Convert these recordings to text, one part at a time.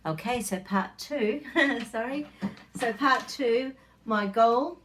Okay, so part two, sorry. So part two, my goal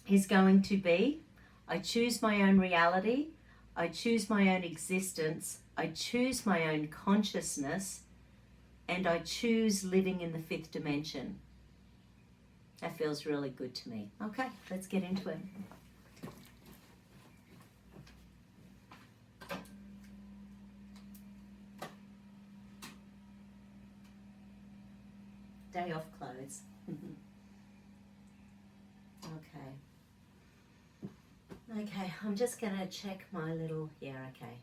is going to be, I choose my own reality, I choose my own existence, I choose my own consciousness, and I choose living in the fifth dimension. That feels really good to me. Okay, let's get into it. Day off clothes. Okay, I'm just going to check my little, okay.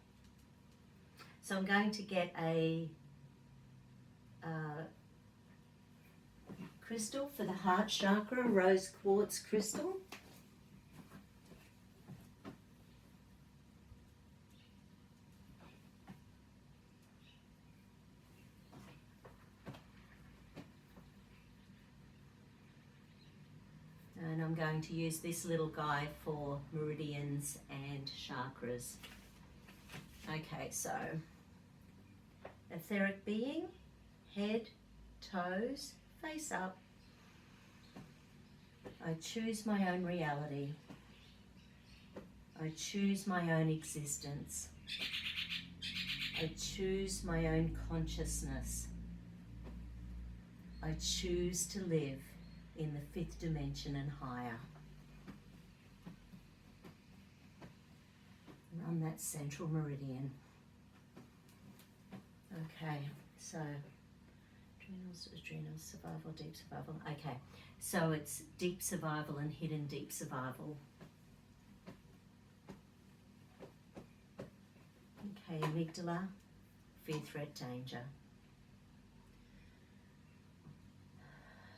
So I'm going to get a crystal for the heart chakra, rose quartz crystal. And I'm going to use this little guy for meridians and chakras. Okay, so etheric being, head, toes, face up. I choose my own reality. I choose my own existence. I choose my own consciousness. I choose to live in the fifth dimension and higher. Run that central meridian. Okay, so adrenals, survival, deep survival. Okay, so it's deep survival and hidden deep survival. Okay, amygdala, fear, threat, danger.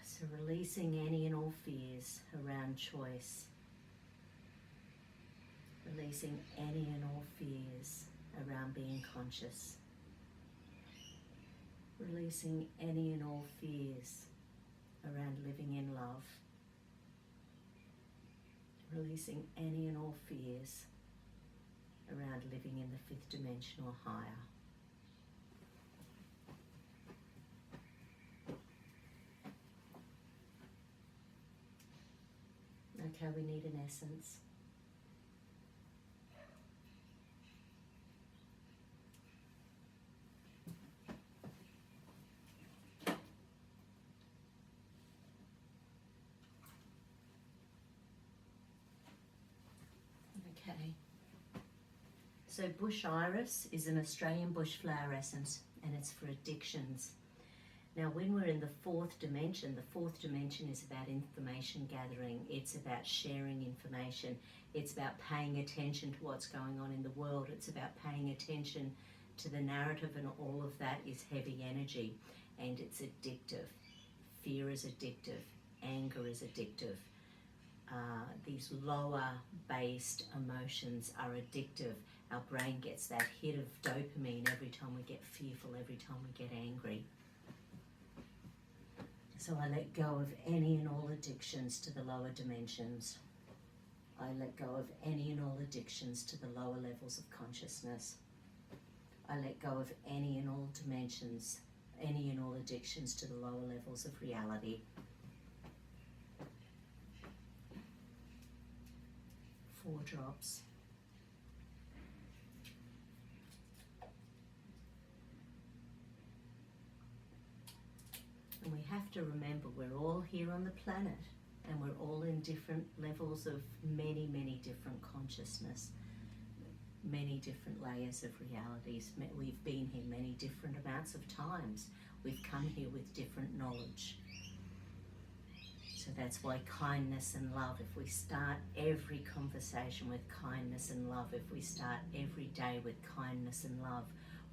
So releasing any and all fears around choice. Releasing any and all fears around being conscious. Releasing any and all fears around living in love. Releasing any and all fears around living in the fifth dimension or higher. Okay, we need an essence. Okay. So bush iris is an Australian bush flower essence, and it's for addictions. Now, when we're in the fourth dimension is about information gathering. It's about sharing information. It's about paying attention to what's going on in the world. It's about paying attention to the narrative, and all of that is heavy energy, and it's addictive. Fear is addictive. Anger is addictive. These lower based emotions are addictive. Our brain gets that hit of dopamine every time we get fearful, every time we get angry. So I let go of any and all addictions to the lower dimensions. I let go of any and all addictions to the lower levels of consciousness. I let go of any and all dimensions, any and all addictions to the lower levels of reality. 4 drops. And we have to remember we're all here on the planet, and we're all in different levels of many, many different consciousness, many different layers of realities. We've been here many different amounts of times. We've come here with different knowledge. So that's why kindness and love, if we start every conversation with kindness and love, if we start every day with kindness and love,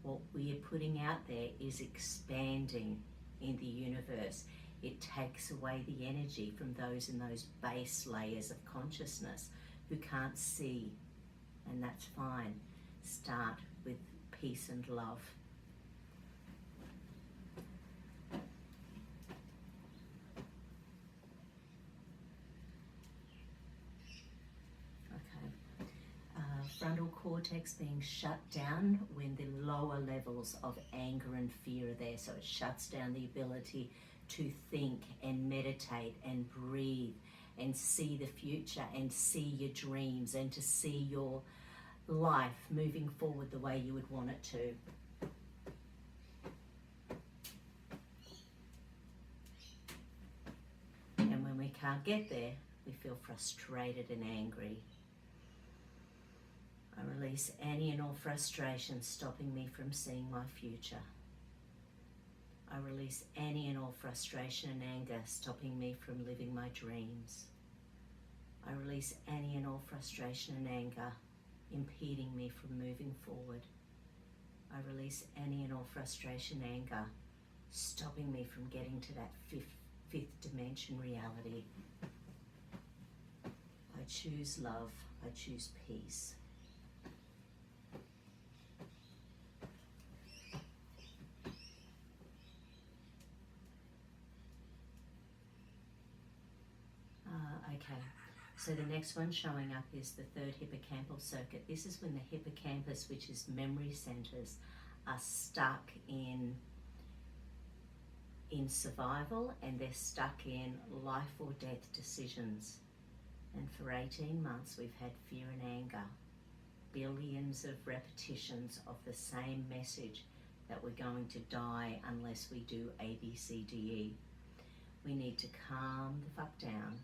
what we are putting out there is expanding in the universe. It takes away the energy from those in those base layers of consciousness who can't see, and that's fine. Start with peace and love. frontal cortex being shut down when the lower levels of anger and fear are there. So it shuts down the ability to think and meditate and breathe and see the future and see your dreams and to see your life moving forward the way you would want it to. And when we can't get there, we feel frustrated and angry. I release any and all frustration stopping me from seeing my future. I release any and all frustration and anger stopping me from living my dreams. I release any and all frustration and anger impeding me from moving forward. I release any and all frustration and anger stopping me from getting to that fifth dimension reality. I choose love. I choose peace. Okay, so the next one showing up is the third hippocampal circuit. This is when the hippocampus, which is memory centers, are stuck in survival, and they're stuck in life or death decisions. And for 18 months we've had fear and anger, billions of repetitions of the same message that we're going to die unless we do A, B, C, D, E. We need to calm the fuck down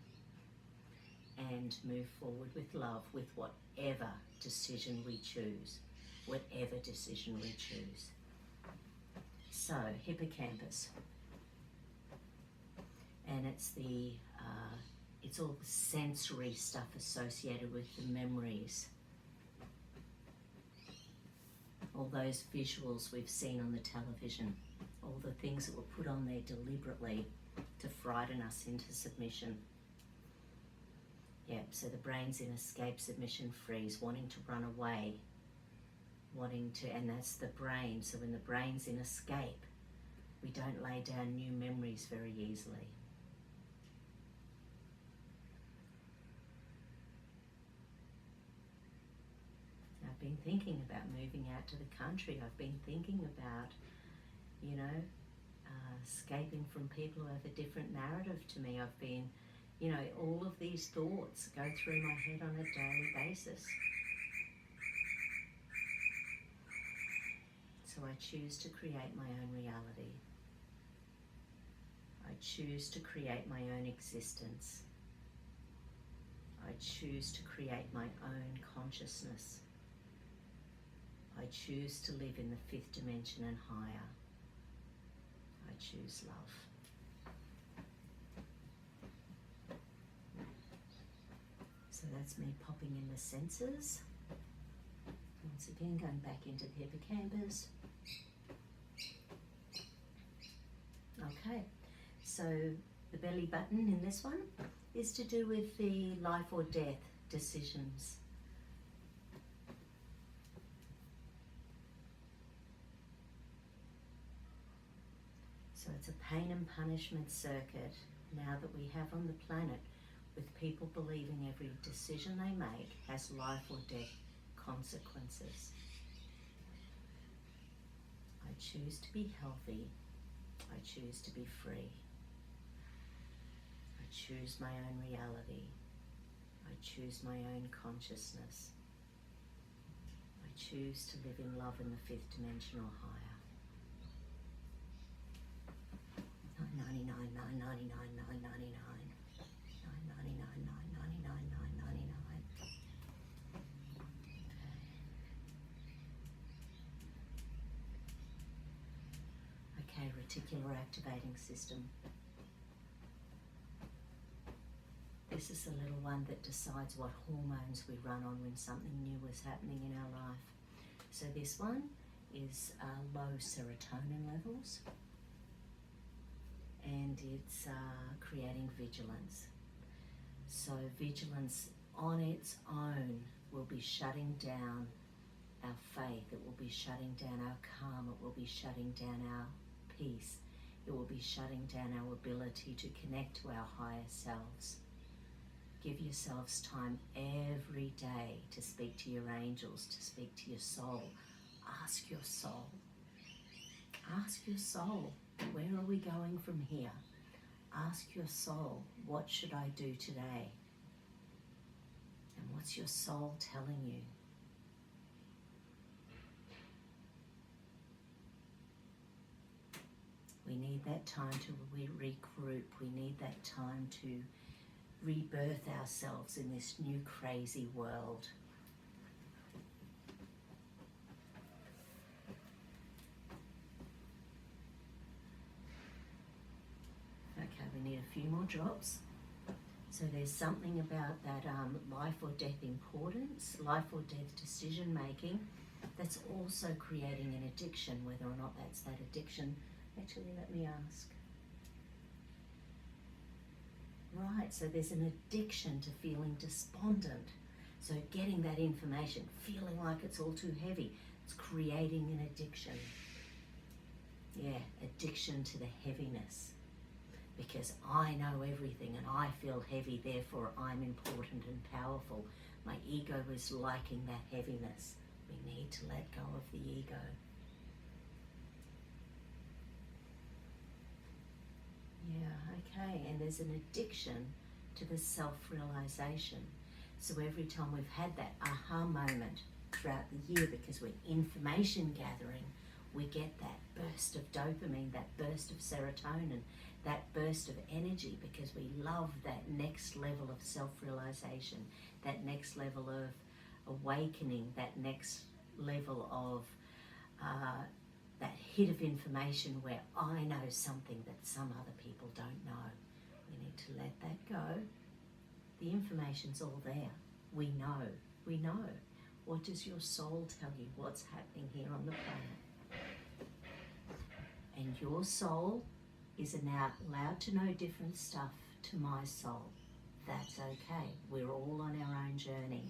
and move forward with love, with whatever decision we choose, whatever decision we choose. So, hippocampus, and it's all the sensory stuff associated with the memories, all those visuals we've seen on the television, all the things that were put on there deliberately to frighten us into submission. Yep, so the brain's in escape, submission, freeze, wanting to run away, and that's the brain. So when the brain's in escape, we don't lay down new memories very easily. I've been thinking about moving out to the country. I've been thinking about, escaping from people who have a different narrative to me. I've been, all of these thoughts go through my head on a daily basis. So I choose to create my own reality. I choose to create my own existence. I choose to create my own consciousness. I choose to live in the fifth dimension and higher. I choose love. So that's me popping in the senses. Once again, going back into the hippocampus. Okay, so the belly button in this one is to do with the life or death decisions. So it's a pain and punishment circuit now that we have on the planet, with people believing every decision they make has life or death consequences. I choose to be healthy. I choose to be free. I choose my own reality. I choose my own consciousness. I choose to live in love in the fifth dimension or higher. 999, 999, 999. 999, 999, 999. Okay, reticular activating system. This is the little one that decides what hormones we run on when something new is happening in our life. So this one is low serotonin levels, and it's creating vigilance. So vigilance on its own will be shutting down our faith, it will be shutting down our calm, it will be shutting down our peace, it will be shutting down our ability to connect to our higher selves. Give yourselves time every day to speak to your angels, to speak to your soul. Ask your soul. Ask your soul, where are we going from here? Ask your soul, what should I do today? And what's your soul telling you? We need that time to regroup. We need that time to rebirth ourselves in this new crazy world. Okay, we need a few more drops. So there's something about that life or death importance, life or death decision making, that's also creating an addiction. Whether or not that's that addiction, actually let me ask. Right, so there's an addiction to feeling despondent. So getting that information, feeling like it's all too heavy, it's creating an addiction. Yeah, addiction to the heaviness. Because I know everything and I feel heavy, therefore I'm important and powerful. My ego is liking that heaviness. We need to let go of the ego. Yeah, okay, and there's an addiction to the self-realization. So every time we've had that aha moment throughout the year, because we're information gathering, we get that burst of dopamine, that burst of serotonin, that burst of energy, because we love that next level of self-realization, that next level of awakening, that next level of that hit of information where I know something that some other people don't know. We need to let that go. The information's all there. We know. We know. What does your soul tell you? What's happening here on the planet? And your soul is now allowed to know different stuff to my soul. That's okay. We're all on our own journey.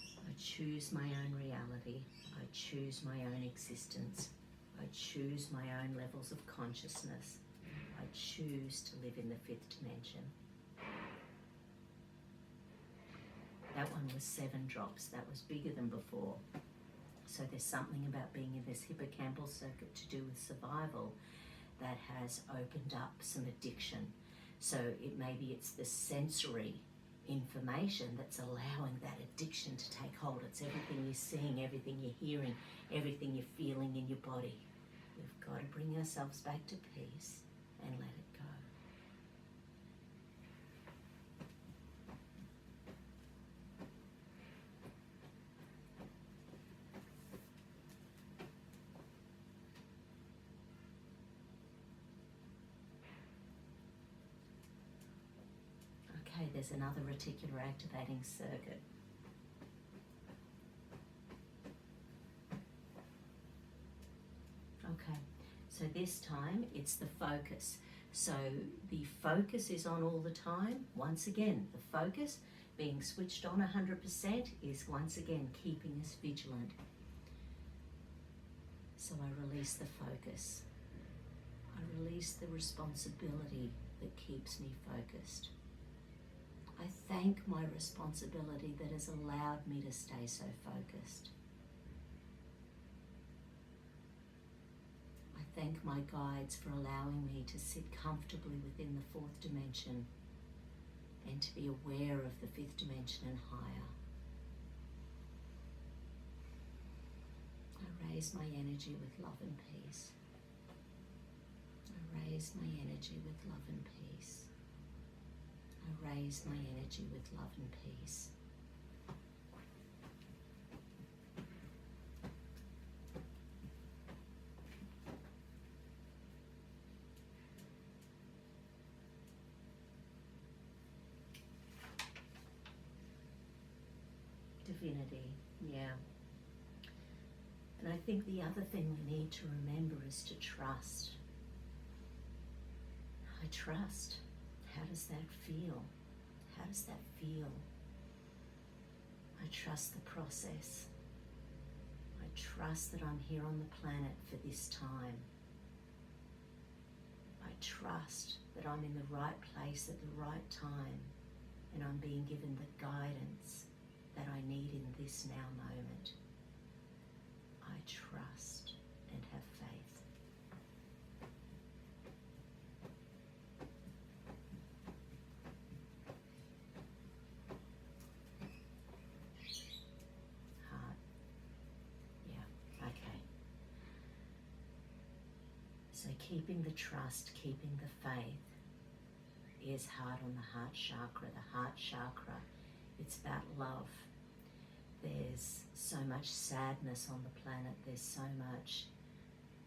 I choose my own reality. I choose my own existence. I choose my own levels of consciousness. I choose to live in the fifth dimension. That one was 7 drops. That was bigger than before. So there's something about being in this hippocampal circuit to do with survival that has opened up some addiction. So maybe it's the sensory information that's allowing that addiction to take hold. It's everything you're seeing, everything you're hearing, everything you're feeling in your body. We've got to bring ourselves back to peace and let it go. Okay, there's another reticular activating circuit. Okay, so this time it's the focus. So the focus is on all the time. Once again, the focus being switched on 100% is once again keeping us vigilant. So I release the focus. I release the responsibility that keeps me focused. I thank my responsibility that has allowed me to stay so focused. I thank my guides for allowing me to sit comfortably within the fourth dimension and to be aware of the fifth dimension and higher. I raise my energy with love and peace. I raise my energy with love and peace. I raise my energy with love and peace. Divinity, yeah. And I think the other thing we need to remember is to trust. I trust. How does that feel? How does that feel? I trust the process. I trust that I'm here on the planet for this time. I trust that I'm in the right place at the right time and I'm being given the guidance that I need in this now moment. I trust and have faith. Heart. Yeah, okay. So keeping the trust, keeping the faith is hard on the heart chakra. The heart chakra, it's about love. There's so much sadness on the planet. There's so much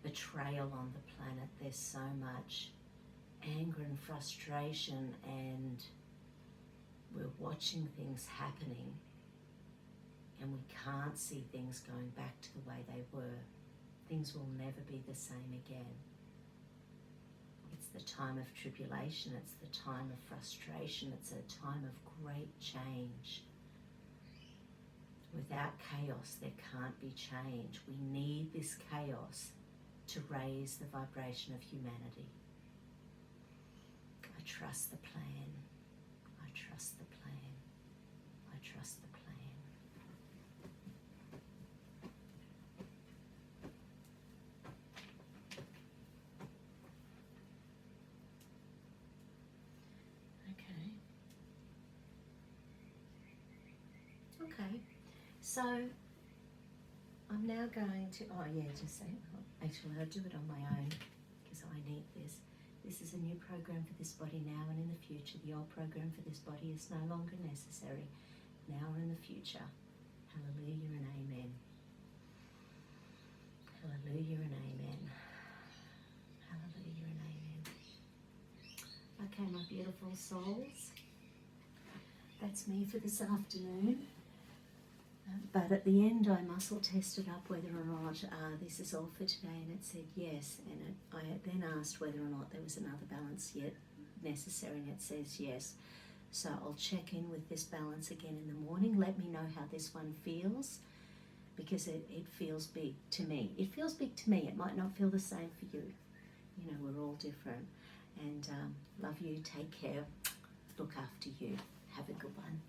betrayal on the planet. There's so much anger and frustration, and we're watching things happening and we can't see things going back to the way they were. Things will never be the same again. It's the time of tribulation, it's the time of frustration, it's a time of great change. Without chaos, there can't be change. We need this chaos to raise the vibration of humanity. I trust the plan. I trust the plan. I trust the plan. Okay, so I'm now going to, just say, actually I'll do it on my own because I need this. This is a new program for this body now and in the future. The old program for this body is no longer necessary now or in the future. Hallelujah and amen. Hallelujah and amen. Hallelujah and amen. Okay, my beautiful souls, that's me for this afternoon. But at the end, I muscle tested up whether or not this is all for today, and it said yes. And I then asked whether or not there was another balance yet necessary, and it says yes. So I'll check in with this balance again in the morning. Let me know how this one feels, because it feels big to me. It feels big to me. It might not feel the same for you. You know, we're all different. And love you. Take care. Look after you. Have a good one.